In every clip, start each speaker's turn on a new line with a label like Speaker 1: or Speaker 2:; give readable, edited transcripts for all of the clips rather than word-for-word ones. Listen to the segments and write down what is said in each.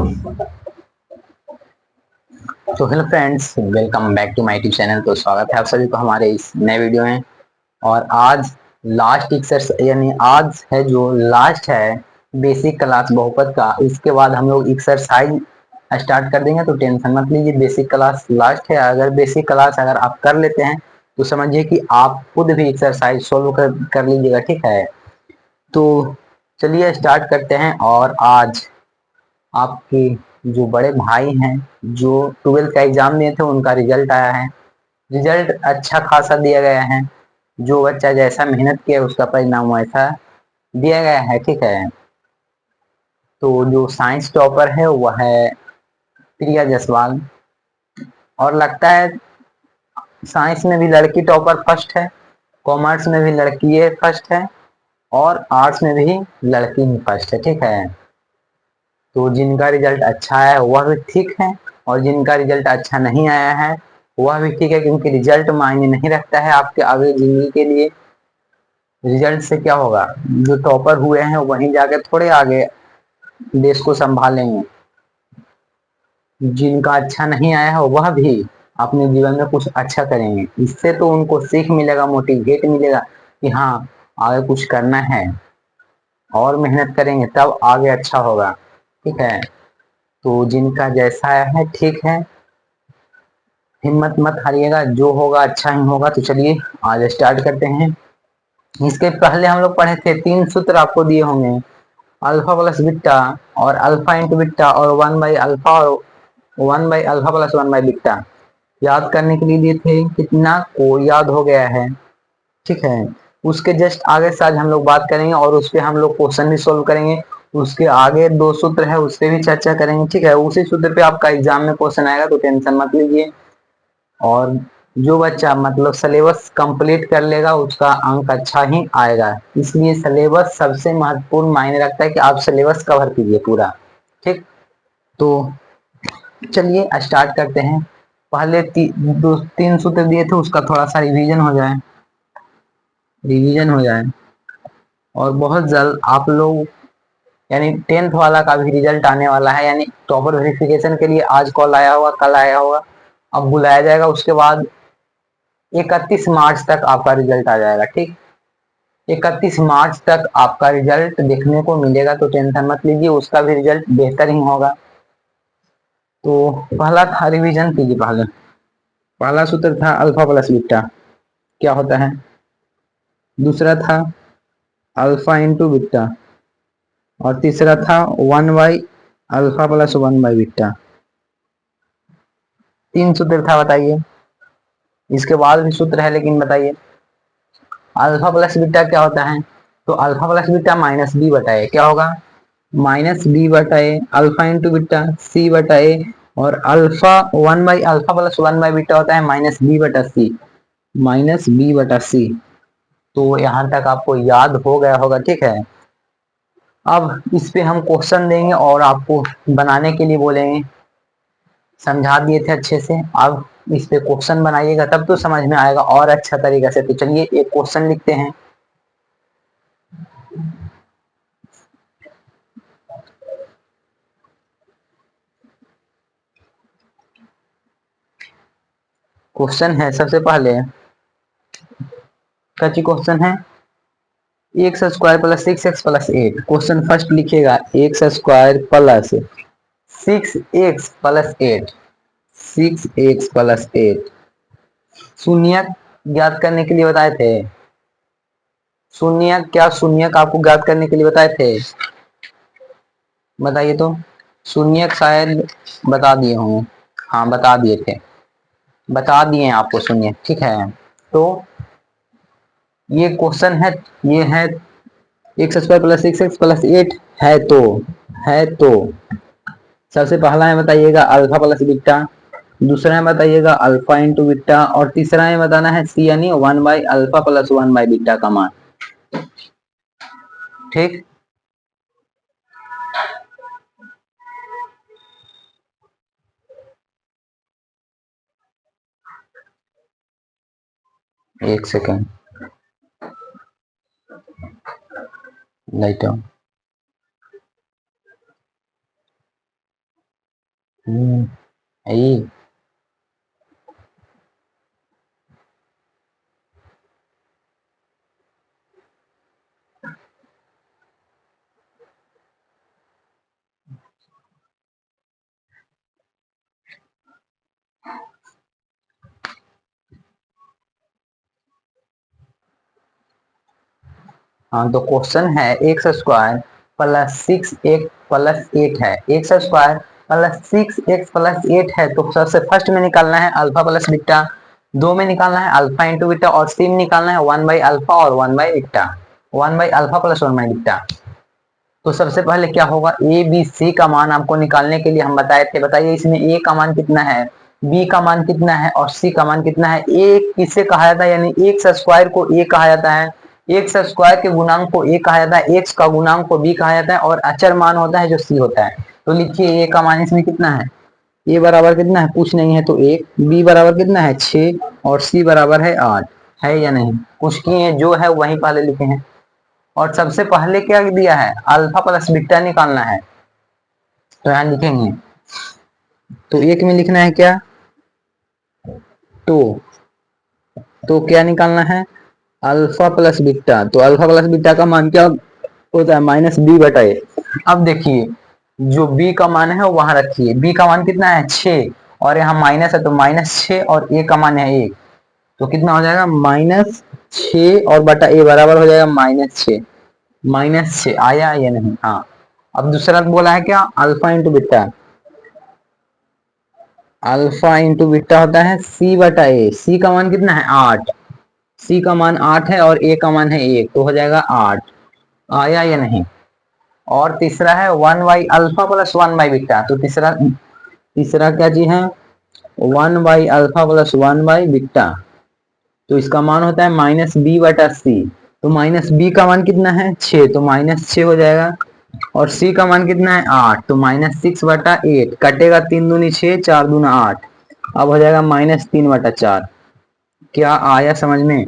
Speaker 1: तो hello friends, welcome back to my YouTube channel. तो स्वागत है आप सभी को हमारे इस नए वीडियो में। और आज लास्ट एक्सरसाइज यानी आज है जो लास्ट है बेसिक क्लास बहुपद का। इसके बाद हम लोग एक्सरसाइज स्टार्ट कर देंगे, तो टेंशन मत लीजिए। बेसिक क्लास लास्ट है। अगर बेसिक क्लास अगर आप कर लेते हैं तो समझिए कि आप खुद भी एक्सरसाइज सोल्व कर लीजिएगा, ठीक है। तो चलिए स्टार्ट करते हैं। और आज आपके जो बड़े भाई हैं जो 12th का एग्जाम दिए थे उनका रिजल्ट आया है। रिजल्ट अच्छा खासा दिया गया है। जो बच्चा जैसा मेहनत किया उसका परिणाम वैसा दिया गया है, ठीक है। तो जो साइंस टॉपर है वह है प्रिया जायसवाल। और लगता है साइंस में भी लड़की टॉपर फर्स्ट है, कॉमर्स में भी लड़की फर्स्ट है, और आर्ट्स में भी लड़की ही फर्स्ट है, ठीक है। तो जिनका रिजल्ट अच्छा आया है वह भी ठीक है, और जिनका रिजल्ट अच्छा नहीं आया है वह भी ठीक है, क्योंकि रिजल्ट मायने नहीं रखता है आपके आगे जिंदगी के लिए। रिजल्ट से क्या होगा, जो टॉपर हुए हैं वहीं जाके थोड़े आगे देश को संभालेंगे। जिनका अच्छा नहीं आया है वह भी अपने जीवन में कुछ अच्छा करेंगे। इससे तो उनको सीख मिलेगा, मोटिवेट मिलेगा कि हाँ आगे कुछ करना है, और मेहनत करेंगे तब आगे अच्छा होगा, ठीक है। तो जिनका जैसा आया है ठीक है, हिम्मत मत हारिएगा, जो होगा अच्छा ही होगा। तो चलिए आज स्टार्ट करते हैं। इसके पहले हम लोग पढ़े थे 3 सूत्र आपको दिए होंगे, अल्फा प्लस बीटा, और अल्फा इंटू बीटा, और 1/अल्फा, और 1/अल्फा प्लस 1/बीटा। याद करने के लिए दिए थे, कितना को याद हो गया है, ठीक है। उसके जस्ट आगे से आज हम लोग बात करेंगे, और उस पर हम लोग क्वेश्चन भी सोल्व करेंगे। उसके आगे 2 सूत्र है उस पर भी चर्चा करेंगे, ठीक है। उसी सूत्र पे आपका एग्जाम में क्वेश्चन आएगा, तो टेंशन मत लीजिए। और जो बच्चा मतलब सिलेबस कंप्लीट कर लेगा उसका अंक अच्छा ही आएगा। इसलिए सिलेबस सबसे महत्वपूर्ण मायने रखता है कि आप सिलेबस कवर कीजिए पूरा, ठीक। तो चलिए स्टार्ट करते हैं। पहले 3 सूत्र दिए थे, उसका थोड़ा सा रिवीजन हो जाए। और बहुत जल्द आप लोग यानी 10th वाला का भी रिजल्ट आने वाला है, यानी टॉपर वेरिफिकेशन के लिए आज कॉल आया होगा, कल आया होगा, अब बुलाया जाएगा। उसके बाद 31 मार्च तक आपका रिजल्ट आ जाएगा, ठीक। 31 मार्च तक आपका रिजल्ट देखने को मिलेगा, तो टेंशन मत लीजिए, उसका भी रिजल्ट बेहतर ही होगा। तो पहला था, रिवीजन कीजिए। पहला सूत्र था अल्फा प्लस बीटा क्या होता है। दूसरा था अल्फा इंटू बीटा, और तीसरा था 1/अल्फा प्लस 1/बीटा। 3 सूत्र था, बताइए। इसके बाद भी सूत्र है, लेकिन बताइए अल्फा प्लस बीटा क्या होता है। तो alpha plus beta minus b बटा ए क्या होगा, माइनस बी बटा a, alpha into beta c बटा ए, और अल्फा 1/अल्फा प्लस 1/बीटा होता है माइनस बी बटा सी, माइनस बी बटा सी। तो यहाँ तक आपको याद हो गया होगा, ठीक है। अब इस पे हम क्वेश्चन देंगे और आपको बनाने के लिए बोलेंगे। समझा दिए थे अच्छे से, अब इस पे क्वेश्चन बनाइएगा तब तो समझ में आएगा और अच्छा तरीके से। तो चलिए एक क्वेश्चन लिखते हैं। क्वेश्चन है सबसे पहले, कच्ची क्वेश्चन है, X square plus 6x plus 8। Question first लिखिएगा, X square plus 6x plus 8, 6x plus 8। शून्य ज्ञात करने के लिए बताए थे। शून्य क्या, शून्य आपको ज्ञात करने के लिए बताए थे, बताइए तो। शून्य शायद बता दिए होंगे, हाँ बता दिए थे, बता दिए आपको शून्य, ठीक है। तो ये क्वेश्चन है, ये है X square plus 6x plus 8 है तो सबसे पहला है बताइएगा अल्फा प्लस बीटा, दूसरा है बताइएगा अल्फा इंटू बीटा, और तीसरा है बताना है सी, यानी 1/अल्फा प्लस 1/बीटा का मान, ठीक। एक सेकेंड, लाइट ऑन। यही। हाँ तो क्वेश्चन है X square plus 6 x plus 8 है। X square plus 6 x plus 8 है तो सबसे फर्स्ट में निकालना है अल्फा प्लस बीटा, दो में निकालना है अल्फा इंटू बीटा और तीन निकालना है वन बाई अल्फा और one by beta, one by alpha plus one by beta. तो सबसे पहले क्या होगा, ए बी सी का मान आपको निकालने के लिए हम बताए थे। बताइए इसमें ए का मान कितना है, बी का मान कितना है और सी का मान कितना है। ए किसे कहा जाता है, यानी एक्स स्क्वायर को ए कहा जाता है, एक्स स्क्वायर के गुणांक को ए कहा जाता है, एक्स का गुणांक को बी कहा जाता है और अचर मान होता है जो सी होता है। तो लिखिए ए का मान इसमें कितना है, ए बराबर कितना है, कुछ नहीं है तो एक, बी बराबर कितना है 6 और सी बराबर है 8। है या नहीं, कुछ किए जो है वही पहले लिखे हैं। और सबसे पहले क्या दिया है, अल्फा प्लस बीटा निकालना है। तो यहां लिखेंगे, तो एक में लिखना है क्या, तो क्या निकालना है, अल्फा प्लस बीटा। तो अल्फा प्लस बीटा का मान क्या होता है, माइनस बी बटा ए। अब देखिए जो बी का मान है वहां रखिए, बी का मान कितना है 6 और यहाँ माइनस है तो -6 और ए का मान है 1, तो कितना हो जाएगा -6 और बटा ए बराबर हो जाएगा -6। -6 आया या नहीं, हाँ। अब दूसरा बोला है क्या, alpha into beta, alpha into beta होता है सी बटा ए। सी का मान कितना है 8, सी का मान 8 है और ए का मान है 1 तो हो जाएगा 8। आया या नहीं। और तीसरा है one by alpha plus one by beta. तो तीसरा तीसरा क्या चीज है, one by alpha plus one by beta. तो इसका मान होता है माइनस बी बटा सी। तो माइनस बी का मान कितना है 6 तो -6 हो जाएगा और सी का मान कितना है 8 तो -6 बटा 8, कटेगा 3 दूनी 6 4 दूना 8, अब हो जाएगा -3 बटा 4। क्या आया समझ में,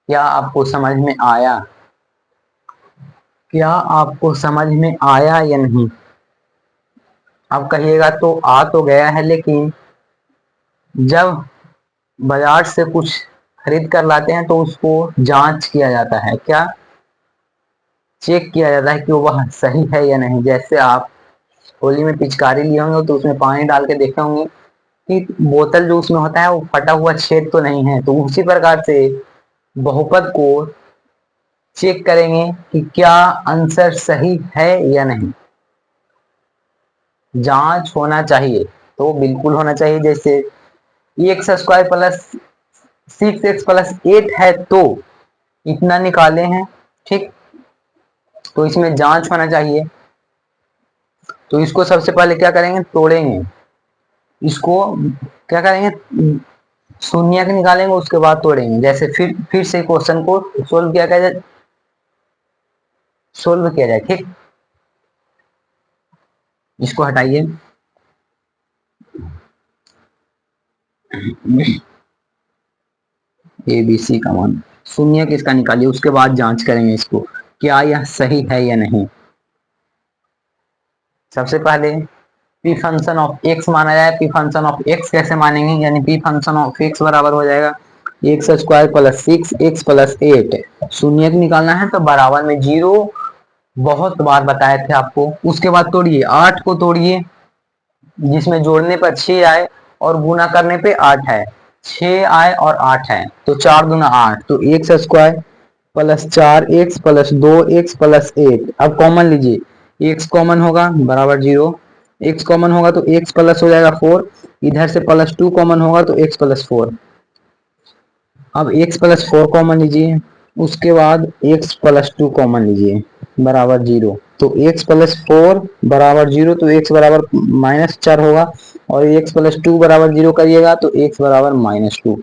Speaker 1: क्या आपको समझ में आया, क्या आपको समझ में आया या नहीं। अब कहिएगा तो आ तो गया है, लेकिन जब बाजार से कुछ खरीद कर लाते हैं तो उसको जांच किया जाता है, क्या चेक किया जाता है कि वह सही है या नहीं। जैसे आप होली में पिचकारी लिए होंगे तो उसमें पानी डाल के देखे होंगे कि बोतल जो उसमें होता है वो फटा हुआ छेद तो नहीं है। तो उसी प्रकार से बहुपद को चेक करेंगे कि क्या आंसर सही है या नहीं, जांच होना चाहिए। तो बिल्कुल होना चाहिए। जैसे x square plus 6 x plus 8 है तो इतना निकाले हैं, ठीक, तो इसमें जांच होना चाहिए। तो इसको सबसे पहले क्या करेंगे, तोड़ेंगे, इसको क्या करेंगे, शून्य के निकालेंगे उसके बाद तोड़ेंगे। जैसे फिर से क्वेश्चन को सोल्व किया जाए, ठीक। इसको हटाइए, ए बी सी का मान शून्य किसका निकालिए, उसके बाद जांच करेंगे इसको क्या यह सही है या नहीं। सबसे पहले पी फंक्शन ऑफ एक्स माना जाए। पी फंक्शन ऑफ एक्स कैसे मानेंगे, यानी पी फंक्शन ऑफ एक्स बराबर हो जाएगा x square plus 6 x plus 8। शून्य निकालना है तो बराबर में 0, बहुत बार बताए थे आपको। उसके बाद तोड़िए, 8 को तोड़िए, जिसमें जोड़ने पर 6 आए और गुना करने पे 8 है, 6 आए और 8 है तो 4 दूना 8, तो x square plus 4 x plus 2 x plus 8। अब कॉमन लीजिए, एक्स कॉमन होगा बराबर 0, एक्स कॉमन होगा तो एक्स प्लस हो जाएगा 4, इधर से +2 कॉमन होगा तो एक्स प्लस 4। अब एक्स प्लस 4 कॉमन लीजिए, उसके बाद एक्स प्लस 2 कॉमन लीजिए बराबर 0। तो एक्स प्लस 4 बराबर 0 तो एक्स बराबर -4 होगा और एक्स प्लस 2 बराबर 0 करिएगा तो एक्स बराबर -2।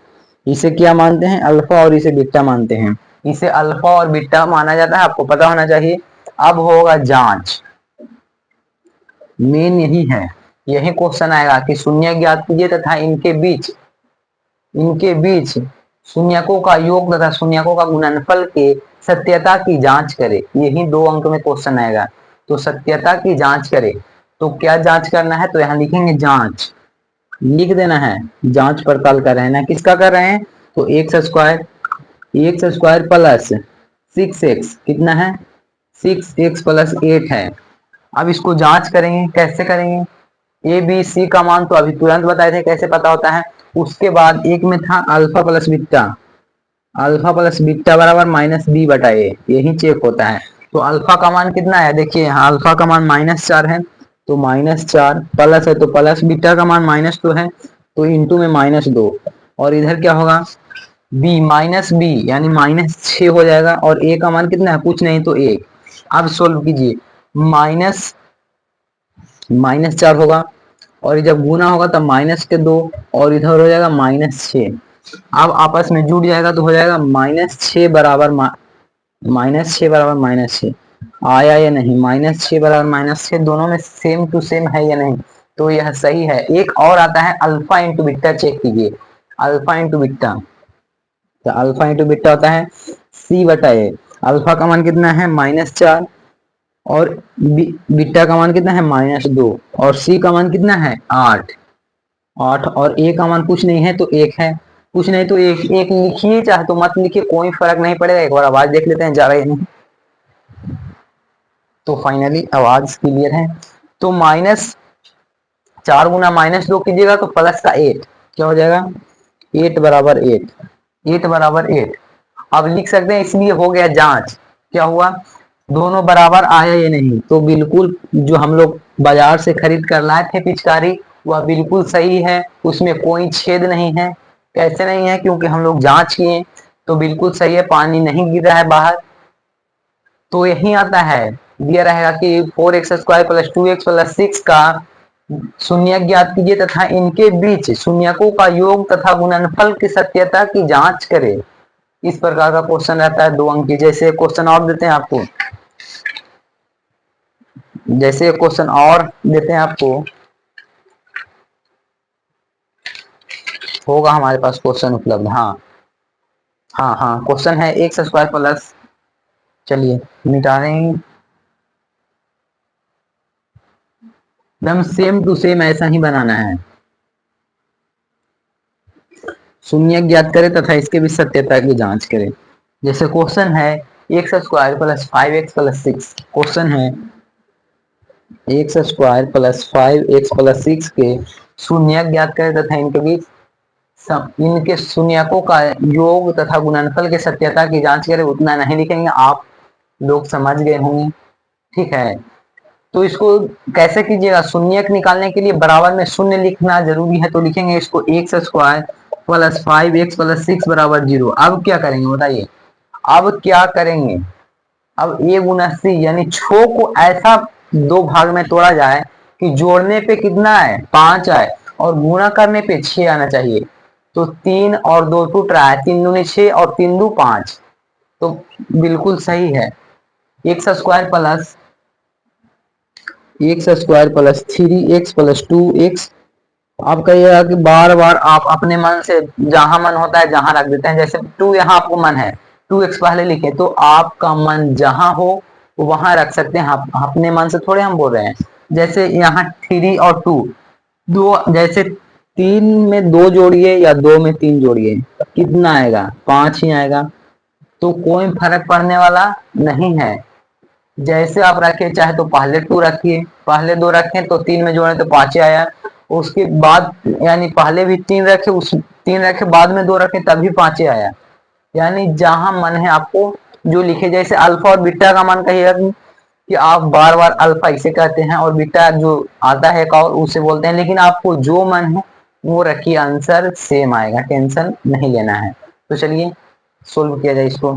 Speaker 1: इसे क्या मानते हैं, अल्फा, और इसे बीटा मानते हैं। इसे अल्फा और बीटा माना जाता है, आपको पता होना चाहिए। अब होगा जांच, मेन यही है, यही क्वेश्चन आएगा कि शून्य ज्ञात कीजिए तथा इनके बीच शून्यकों का योग तथा शून्यकों का गुणनफल के सत्यता की जांच करें। यही 2 अंक में क्वेश्चन आएगा। तो सत्यता की जांच करें, तो क्या जांच करना है, तो यहाँ लिखेंगे जांच, लिख देना है, जांच पड़ताल कर रहे हैं ना, किसका कर रहे हैं, तो एक्स स्क्वायर प्लस 6x कितना है, 6x प्लस 8 है। अब इसको जांच करेंगे, कैसे करेंगे, ए बी सी का मान तो अभी तुरंत बताए थे कैसे पता होता है। उसके बाद एक में था alpha plus beta, alpha plus beta बराबर माइनस बी बटा ए, यही चेक होता है। तो अल्फा का मान कितना है, देखिए यहाँ अल्फा का मान -4 है, तो -4 प्लस है तो प्लस, बीटा का मान -2 है तो इंटू में -2, और इधर क्या होगा, बी माइनस बी यानी -6 हो जाएगा, और ए का मान कितना है, कुछ नहीं तो 1। अब सोल्व कीजिए, माइनस -4 होगा, और जब गुना होगा तब -2, और इधर हो जाएगा -6। अब आपस में जुड़ जाएगा तो हो जाएगा -6 बराबर -6 आया या नहीं, -6 बराबर -6 दोनों में सेम टू सेम है या नहीं, तो यह सही है। एक और आता है अल्फा इंटू बीटा, चेक कीजिए, अल्फा इंटू बीटा, तो अल्फा इंटू बीटा होता है सी बटा ए, अल्फा का मान कितना है -4, और बीटा का मान कितना है -2, और सी का मान कितना है 8, और ए का मान कुछ नहीं है तो 1 है, कुछ नहीं तो एक एक लिखिए, चाहे तो मत लिखिए, कोई फर्क नहीं पड़ेगा। एक बार आवाज देख लेते हैं जा रहा है नहीं, तो फाइनली आवाज क्लियर है। तो -4 गुना -2 कीजिएगा तो प्लस का 8, क्या हो जाएगा, 8 बराबर 8, 8 बराबर 8। अब लिख सकते हैं, इसलिए हो गया जांच, क्या हुआ, दोनों बराबर आया या नहीं, तो बिल्कुल जो हम लोग बाजार से खरीद कर लाए थे पिचकारी, वह बिल्कुल सही है, उसमें कोई छेद नहीं है। कैसे नहीं है, क्योंकि हम लोग जांच किए तो बिल्कुल सही है, पानी नहीं गिर रहा है बाहर। तो यही आता है, दिया रहेगा कि 4x square plus 2x plus 6 का शून्य ज्ञात कीजिए तथा इनके बीच शून्यकों का योग तथा गुणनफल की सत्यता की जांच करें। इस प्रकार का क्वेश्चन रहता है 2 अंक की। जैसे क्वेश्चन और देते हैं आपको, जैसे क्वेश्चन और देते हैं आपको, होगा हमारे पास क्वेश्चन उपलब्ध, हाँ हाँ हाँ, क्वेश्चन है एक्स स्क्वायर प्लस, चलिए मिटा रहे हैं, एकदम सेम टू सेम ऐसा ही बनाना है। शून्य ज्ञात करें तथा इसके भी सत्यता की जांच करें। जैसे क्वेश्चन है X square plus 5x plus 6, question है X square plus 5x plus 6 के शून्य ज्ञात करें तथा इनके बीच इनके शून्यकों का योग तथा गुणनफल के सत्यता की जांच करें। उतना नहीं लिखेंगे, आप लोग समझ गए होंगे, ठीक है। तो इसको कैसे कीजिएगा, शून्यक निकालने के लिए बराबर में शून्य लिखना जरूरी है, तो लिखेंगे इसको x square plus 5x plus 6 बराबर 0। अब क्या करेंगे बताइए, अब क्या करेंगे, अब ए गुना सी यानी छो को ऐसा दो भाग में तोड़ा जाए कि जोड़ने पे कितना है 5 आए, और गुणा करने पे 6 आना चाहिए। तो 3 और 2 टूट रहा है, 3 दूनी 6 और 3 दू 5, तो बिल्कुल सही है। X square plus 3x plus 2x। आप कहिएगा कि बार बार आप अपने मन से जहां मन होता है जहां रख देते हैं, जैसे 2 यहाँ आपको मन है 2x पहले लिखे, तो आपका मन जहां हो वहां रख सकते हैं, आप अपने मन से थोड़े हम बोल रहे हैं। जैसे यहाँ 3 और 2, दो जैसे 3 में 2 जोड़िए या 2 में 3 जोड़िए, कितना आएगा 5 ही आएगा, तो कोई फर्क पड़ने वाला नहीं है। जैसे आप रखे, चाहे तो पहले 2 रखिए, पहले 2 रखें तो 3 में जोड़े तो 5 आया, उसके बाद यानी पहले भी 3 रखे, उस 3 रखे बाद में 2 रखे तभी 5 आया। यानी जहां मन है आपको जो लिखे, जैसे अल्फा और बीटा का मान कहिएगा कि आप बार बार अल्फा इसे कहते हैं और बीटा जो आता है एक और उसे बोलते हैं, लेकिन आपको जो मन है वो रखिए, आंसर सेम आएगा, टेंशन नहीं लेना है। तो चलिए सोल्व किया जाए इसको।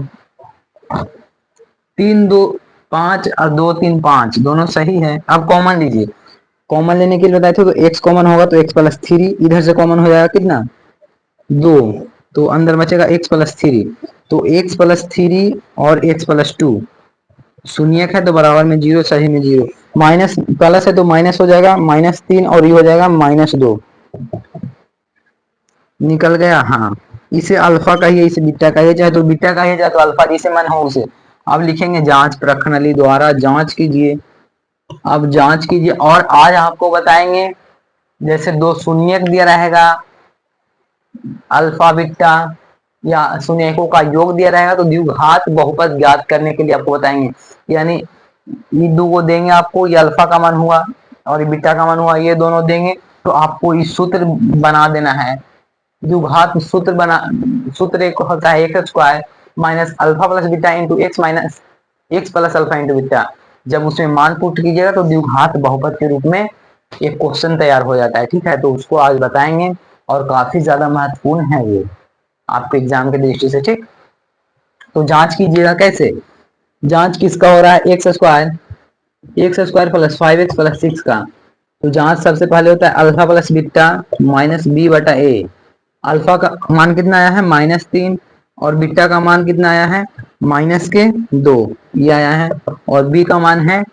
Speaker 1: 3 2 5 और 2 3 5 दोनों सही है। अब कॉमन लीजिए, कॉमन लेने के लिए बताए थे, तो x कॉमन होगा तो x प्लस 3, इधर से कॉमन हो जाएगा कितना 2, तो अंदर बचेगा x प्लस 3, तो x प्लस 3 और x प्लस 2 शून्य है तो बराबर में 0, सही में 0, माइनस प्लस है तो माइनस हो जाएगा -3, और ये हो जाएगा -2, निकल गया। हाँ, इसे अल्फा कहिए, इसे बीटा कहिए, चाहे तो बीटा कहिए चाहे तो अल्फा, जिसे मन हो उसे। अब लिखेंगे जांच प्रश्नावली द्वारा जांच कीजिए, अब जांच कीजिए। और आज आपको बताएंगे, जैसे दो शून्यक दिया रहेगा अल्फा बीटा या शून्यकों का योग दिया रहेगा, तो द्विघात बहुपद ज्ञात करने के लिए आपको बताएंगे। यानी ये दो को देंगे आपको, ये अल्फा का मान हुआ और ये बीटा का मान हुआ, ये दोनों देंगे तो आपको इस सूत्र बना देना है। द्विघात सूत्र बना, सूत्र एक होता है X square minus alpha plus beta into x minus x plus alpha into beta. जब उसमें मान पुट कीजिएगा तो द्विघात बहुपद के रूप में एक क्वेश्चन तैयार हो जाता है। ठीक है, तो उसको आज बताएंगे और काफी ज्यादा महत्वपूर्ण है ये आपके एग्जाम के दृष्टि से। ठीक, तो जांच कीजिएगा कैसे। जांच किसका हो रहा है, X square plus 5x plus 6 का। तो जांच सबसे पहले होता है alpha plus beta minus b बटा ए। अल्फा का मान कितना आया है -3 और बीटा का मान कितना आया है -2, ये आया है। और बी का मान है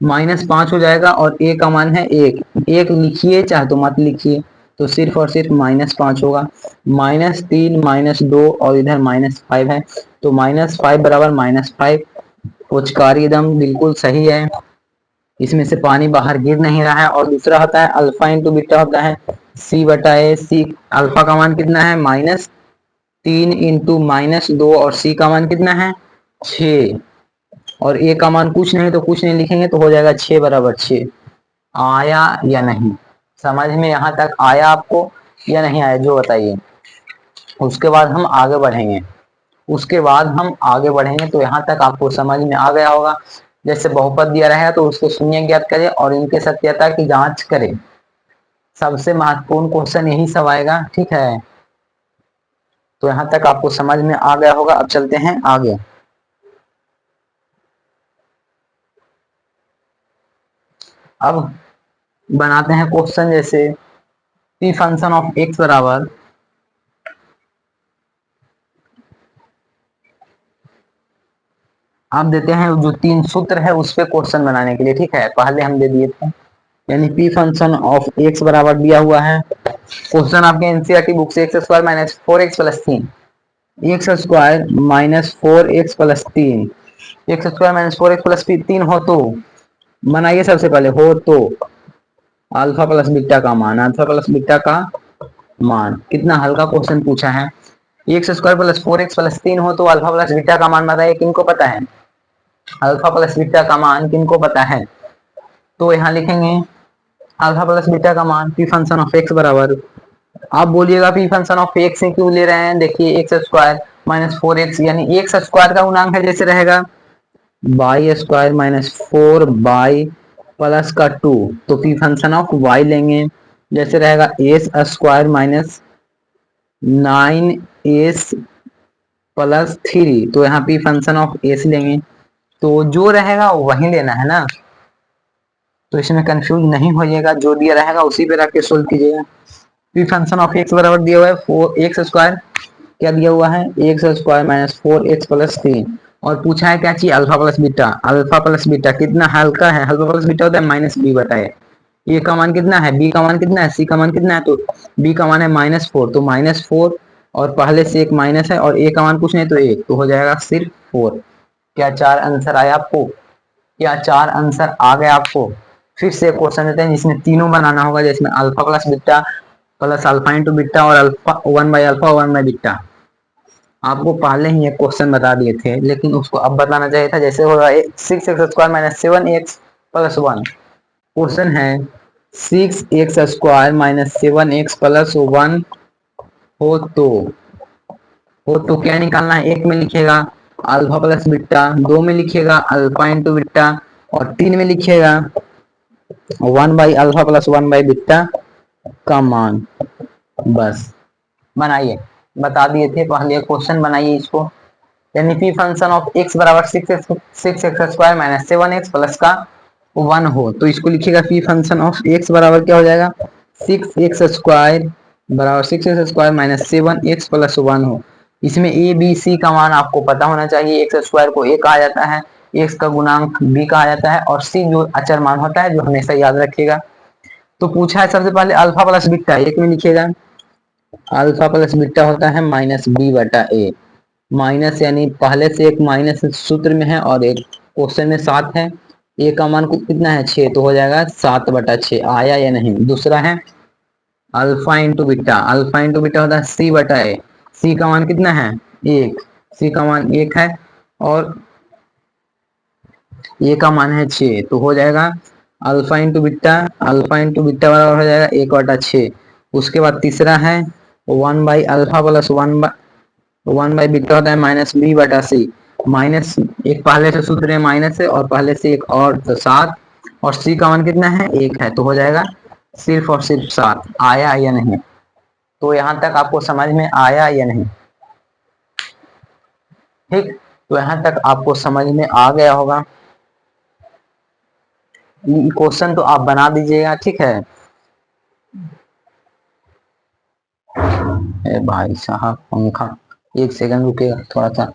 Speaker 1: -5 हो जाएगा और ए का मान है 1। एक लिखिए चाहे तो मत लिखिए, तो सिर्फ और सिर्फ -5 होगा। -3 -2 और इधर -5 है, तो -5 बराबर -5। उच्चकारी एकदम बिल्कुल सही है, इसमें से पानी बाहर गिर नहीं रहा है। और दूसरा होता है अल्फा इंटू बीटा होता है सी बटा ए। सी अल्फा का मान कितना है -3 इंटू -2 और सी का मान कितना है 6 और ए का मान कुछ नहीं तो कुछ नहीं लिखेंगे, तो हो जाएगा 6 बराबर 6। आया या नहीं समझ में, यहाँ तक आया आपको या नहीं आया जो बताइए। उसके बाद हम आगे बढ़ेंगे, तो यहाँ तक आपको समझ में आ गया होगा। जैसे बहुपद दिया रहेगा तो उसको शून्य ज्ञात करें और इनके सत्यता की जांच करें। सबसे महत्वपूर्ण क्वेश्चन यही सब आएगा। ठीक है, तो यहाँ तक आपको समझ में आ गया होगा। अब चलते हैं आगे। अब बनाते हैं क्वेश्चन, जैसे पी फंक्शन ऑफ एक्स बराबर आप देते हैं जो 3 सूत्र है उस पे क्वेश्चन बनाने के लिए। ठीक है, पहले हम दे दिए थे, यानी पी फंक्शन ऑफ एक्स बराबर दिया हुआ है। क्वेश्चन आपके एनसीईआरटी बुक से x square minus 4x plus 3, x square minus 4x plus 3, x square minus 4x plus 3 हो तो बनाइए। सबसे पहले हो तो अल्फा प्लस बीटा का मान, अल्फा प्लस बीटा का मान। कितना हल्का क्वेश्चन पूछा है। X square plus 4x plus 3 हो तो अल्फा प्लस बीटा का मान बताइए, किनको पता है अल्फा प्लस बीटा का मान, किनको पता है। तो यहाँ लिखेंगे अल्फा प्लस बीटा का मान पी फंक्शन ऑफ एक्स बराबर, आप बोलिएगा पी फंक्शन ऑफ एक्स क्यों ले रहे हैं। देखिए एक्स स्क्वायर माइनस 4x, यानी एक्स स्क्वायर का गुणांक है जैसे रहेगा y square minus 4 by plus का 2, तो पी फंक्शन ऑफ वाई लेंगे जैसे रहेगा S square minus 9s plus 3, तो यहाँ पी फंक्शन ऑफ एस लेंगे। तो जो रहेगा वही लेना है ना, तो इसमें कंफ्यूज नहीं होइएगा, जो दिया रहेगा उसी पे रख के सोल्व कीजिएगा। पी फंक्शन ऑफ एक्स बराबर दिया हुआ है 4x स्क्वायर, क्या दिया हुआ है X square minus 4x plus 3, और पूछा है क्या चाहिए alpha plus beta. Alpha plus beta कितना हल्का है, अल्फा प्लस बीटा होता है माइनस बी बताए। ए का मान कितना है, बी का मान कितना है, सी का मान कितना है, तो बी का मान है -4, तो -4 और पहले से एक माइनस है और ए का मान कुछ नहीं तो 1, तो हो जाएगा सिर्फ 4। क्या 4 आंसर आया आपको, क्या 4 आंसर आ गए आपको। फिर से क्वेश्चन देते हैं जिसमें तीनों बनाना होगा, जिसमें alpha plus beta plus alpha into beta और alpha 1 by alpha 1 by beta. आपको पहले ही एक क्वेश्चन बता दिए थे लेकिन उसको अब बताना चाहिए था। जैसे होगा 6x square minus 7x plus 1, question है 6x square minus 7x plus 1 हो तो, क्या निकालना है। एक में लिखिएगा अल्फा प्लस बीटा, दो में लिखिएगा अल्फा इंटू बीटा और तीन में लिखिएगा 1 by alpha plus 1 by beta का मान। बस बनाइए, बता दिए थे पहले क्वेश्चन बनाइए इसको। यानी पी फंक्शन ऑफ एक्स बराबर 6x square minus 7x plus का 1 हो तो इसको लिखिएगा पी फंक्शन ऑफ एक्स बराबर क्या हो जाएगा 6x स्क्वायर बराबर 6x square minus 7x plus 1 हो। इसमें ए बी सी का मान आपको पता होना चाहिए। एक्स स्क्वायर को ए कहा जाता है, एक्स का गुणांक बी कहा जाता है और सी जो अचर मान होता है जो हमेशा याद रखिएगा। तो पूछा है सबसे पहले अल्फा प्लस बीटा, एक में लिखिएगा अल्फा प्लस बीटा होता है माइनस बी बटा ए। माइनस यानी पहले से एक माइनस सूत्र में है और एक क्वेश्चन में साथ है, ए का मान कितना है 6, तो हो जाएगा 7/6। आया या नहीं। दूसरा है alpha into beta. Alpha into beta होता है C/A। सी का मान कितना है 1, सी का मान 1 है और ए का मान है 6, तो हो जाएगा alpha into beta. Alpha into beta बराबर हो जाएगा 1/6। उसके बाद तीसरा है 1/अल्फा प्लस 1/1 बीटा होता है -B/C। माइनस एक पहले से सूत्र है माइनस है और पहले से एक और, तो 7, और सी का मान कितना है 1 है, तो हो जाएगा सिर्फ और सिर्फ 7। आया या नहीं। तो यहाँ तक आपको समझ में आया या नहीं। ठीक, तो यहाँ तक आपको समझ में आ गया होगा। क्वेश्चन तो आप बना दीजिएगा, ठीक है। ए भाई साहब पंखा, एक सेकंड रुकेगा, थोड़ा सा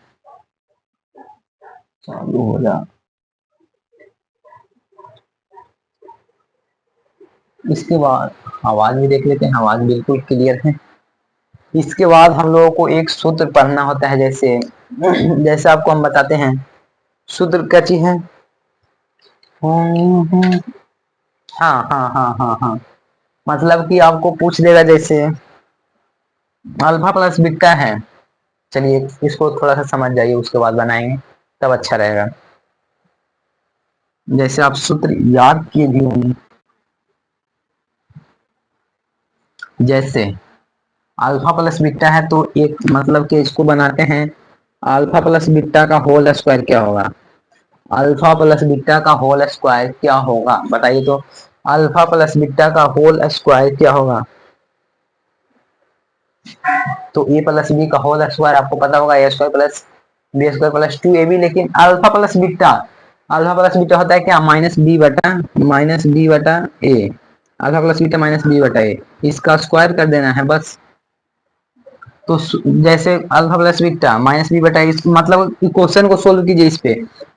Speaker 1: चालू हो जा। इसके बाद आवाज भी देख लेते हैं, आवाज बिल्कुल क्लियर है। इसके बाद हम लोगों को एक सूत्र पढ़ना होता है, जैसे जैसे आपको हम बताते हैं सूत्र क्या चीज है। हाँ हाँ हाँ हाँ हाँ, मतलब कि आपको पूछ देगा जैसे अल्फा प्लस बीटा है। चलिए इसको थोड़ा सा समझ जाइए, उसके बाद बनाएंगे तब अच्छा रहेगा। जैसे आप सूत्र याद किए भी होंगे, जैसे अल्फा प्लस बीटा है तो एक मतलब कि इसको बनाते हैं अल्फा प्लस बीटा का होल स्क्वायर क्या होगा। अल्फा प्लस बीटा का होल स्क्वायर क्या होगा बताइए तो। अल्फा प्लस बीटा का होल स्क्वायर क्या होगा। तो ए प्लस बी का होल स्क्वायर आपको पता होगा A square plus B square plus 2ab। लेकिन alpha plus beta, alpha plus beta होता है क्या -b/a। Alpha plus beta -b/a, इसका स्क्वायर कर देना है बस। तो जैसे अल्फा प्लस बीटा -b/a, इस मतलब क्वेश्चन को सोल्व कीजिए इस पे।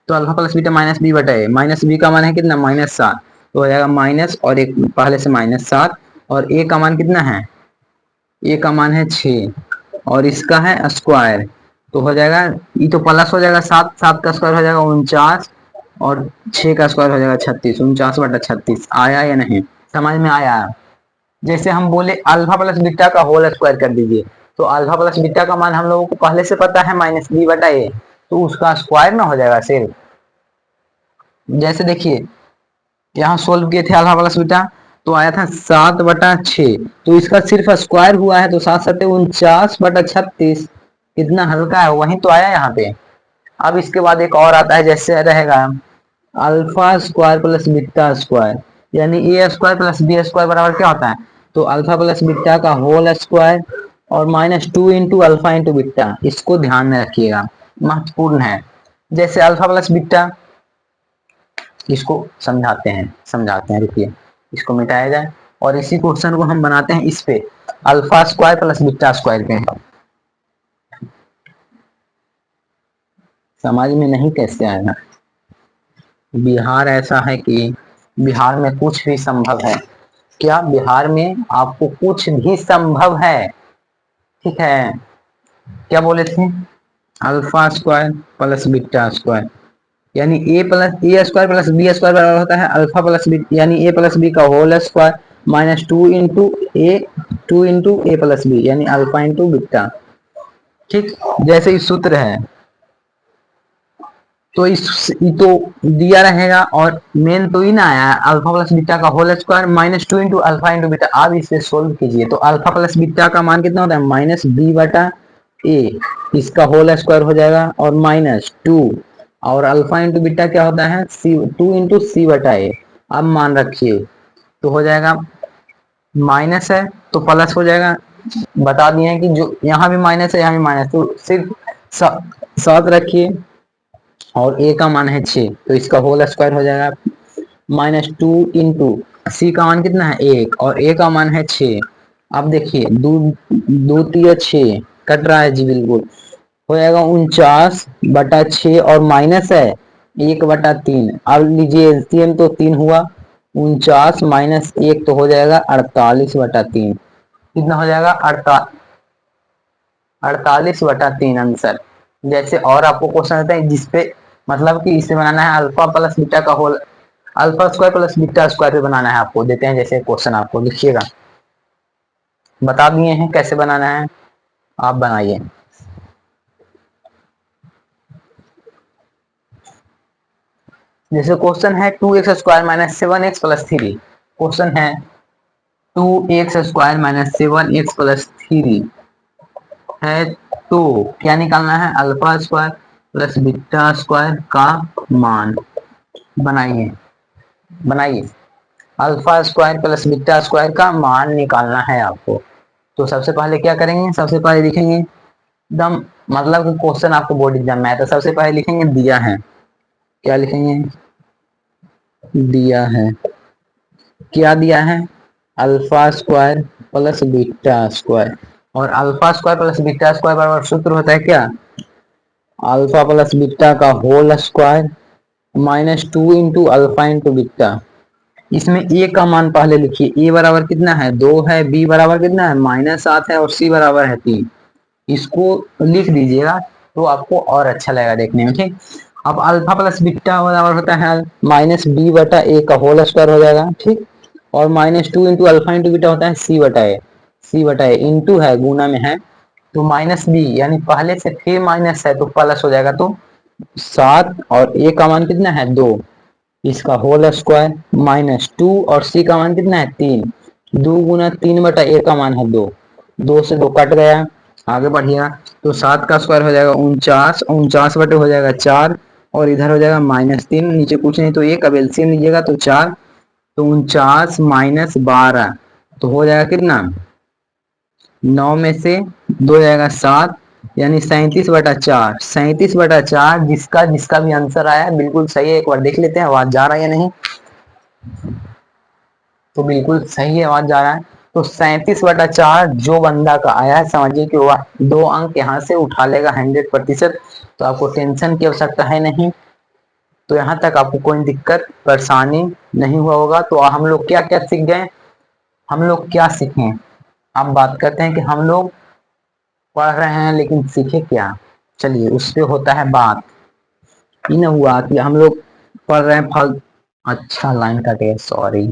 Speaker 1: तो alpha plus beta -b/a, minus b का मान है कितना -7, तो हो जाएगा माइनस और एक पहले से -7, और ए का मान कितना है, ए का मान है 6 और इसका है स्क्वायर, तो हो जाएगा ये तो प्लस हो जाएगा 7, 7 का स्क्वायर हो जाएगा 49 और 6 का स्क्वायर हो जाएगा 36, 49/36। आया या नहीं, समझ में आया। जैसे हम बोले अल्फा प्लस बीटा का होल स्क्वायर कर दीजिए, तो अल्फा प्लस बीटा का मान हम लोगों को पहले से पता है -b/a, तो उसका स्क्वायर ना हो जाएगा सिर्फ। जैसे देखिए यहाँ सोल्व किए थे अल्फा प्लस बीटा, तो आया था 7/6, तो इसका सिर्फ स्क्वायर हुआ है, तो 7×7 = 49/36। कितना हल्का है, वही तो आया यहाँ पे। अब इसके बाद एक और आता है, जैसे रहेगा alpha square plus beta square, यानी ए स्क्वायर प्लस बी स्क्वायर बराबर क्या होता है। तो अल्फा प्लस बीटा का होल स्क्वायर और -2 इंटू अल्फा इंटू बीटा, इसको ध्यान में रखिएगा, महत्वपूर्ण है। जैसे अल्फा प्लस बीटा, इसको समझाते हैं रुकिए, इसको मिटाया जाए और इसी क्वेश्चन को हम बनाते हैं इस पे alpha square plus beta square पे। समझ में नहीं कैसे आएगा। बिहार ऐसा है कि बिहार में कुछ भी संभव है। क्या बिहार में आपको कुछ भी संभव है, ठीक है। क्या बोले थे, alpha square plus beta square, यानी ए स्क्वायर प्लस बी स्क्वायर बराबर होता है अल्फा प्लस बी, यानी ए प्लस बी का होल स्क्वायर -2 इंटू ए प्लस बी, यानी अल्फा इंटू बीटा। ठीक, जैसे इस सूत्र है तो इस तो दिया रहेगा और मेन तो ही ना आया अल्फा प्लस बीटा का whole square -2 into alpha into beta. आप इसे सोल्व कीजिए तो अल्फा प्लस बीटा का मान कितना होता है -b/a, इसका होल स्क्वायर हो जाएगा और -2, और अल्फा इंटू बीटा क्या होता है 2 इंटू c/a। अब मान रखिए तो हो जाएगा माइनस है तो प्लस हो जाएगा। बता दिए हैं कि जो यहाँ भी माइनस है यहाँ भी माइनस, तो सिर्फ साथ रखिए और ए का मान है 6, तो इसका होल स्क्वायर हो जाएगा -2 इंटू सी का मान कितना है 1 और ए का मान है 6। अब देखिए दो दो तीन 6 कट रहा है जी, बिल्कुल हो जाएगा 49/6 और माइनस है 1/3। अब लीजिए एलसीएम तो 3 हुआ, 49 - 1 तो हो जाएगा 48/3। कितना हो जाएगा 48/3 आंसर। जैसे और आपको क्वेश्चन आता है जिसपे मतलब कि इसे बनाना है अल्फा प्लस बीटा का whole, alpha square plus beta square पे बनाना है आपको। देते हैं जैसे क्वेश्चन, आपको लिखिएगा, बता दिए हैं कैसे बनाना है, आप बनाइए। जैसे क्वेश्चन है 2x² minus 7x plus 3। Question है 2x² माइनस 7x प्लस 3 है, तो क्या निकालना है, alpha square plus beta square का मान। बनाइए बनाइए, alpha square plus beta square का मान निकालना है आपको। तो सबसे पहले क्या करेंगे, सबसे पहले लिखेंगे एकदम, मतलब कि क्वेश्चन आपको बोर्ड एग्जाम में है, तो सबसे पहले लिखेंगे दिया है। क्या लिखेंगे, दिया है। क्या दिया है, alpha square plus beta square. और alpha square plus beta square बराबर सूत्र होता है क्या, अल्फा प्लस बीटा का whole square minus 2 into alpha into beta. इसमें ए का मान पहले लिखिए, ए बराबर कितना है 2 है, बी बराबर कितना है -7 है, और सी बराबर है 3। इसको लिख दीजिएगा तो आपको और अच्छा लगेगा देखने में, ठीक। अब अल्फा प्लस बीटा बराबर होता है -b/a का होल स्क्वायर हो जाएगा, ठीक। और -2 इंटू अल्फा इंटू बीटा होता है c/a इंटू है, गुना में है, तो -b, यानी पहले से फिर माइनस है तो प्लस हो जाएगा, तो 7, और a का मान कितना है 2, इसका होल स्क्वायर -2, और c का मान कितना है 3, 2 गुना 3/a का मान है 2, 2 से 2 कट गया, आगे बढ़िएगा, तो 7 का स्क्वायर हो जाएगा 49, 49 बटे हो जाएगा 4, और इधर हो जाएगा -3, नीचे कुछ नहीं तो 1, अब एलसीएम लीजिएगा तो 4, तो 49 माइनस 12, तो हो जाएगा कितना, 9 में से 2 जाएगा 7, यानी 37/4, 37/4, जिसका जिसका भी आंसर आया बिल्कुल सही है। एक बार देख लेते हैं आवाज जा रहा है या नहीं, तो बिल्कुल सही है, आवाज जा रहा है। तो 37/4 जो बंदा का आया है, समझिए कि वह 2 अंक यहाँ से उठा लेगा 100%, तो आपको टेंशन की आवश्यकता है नहीं। तो यहाँ तक आपको कोई दिक्कत परेशानी नहीं हुआ होगा। तो हम लोग क्या क्या सीख गए, हम लोग क्या सीखे, अब बात करते हैं कि हम लोग पढ़ रहे हैं लेकिन सीखे क्या। चलिए उस पे होता है बात। इन हुआ कि हम लोग पढ़ रहे हैं फल, अच्छा लाइन कट गया, सॉरी।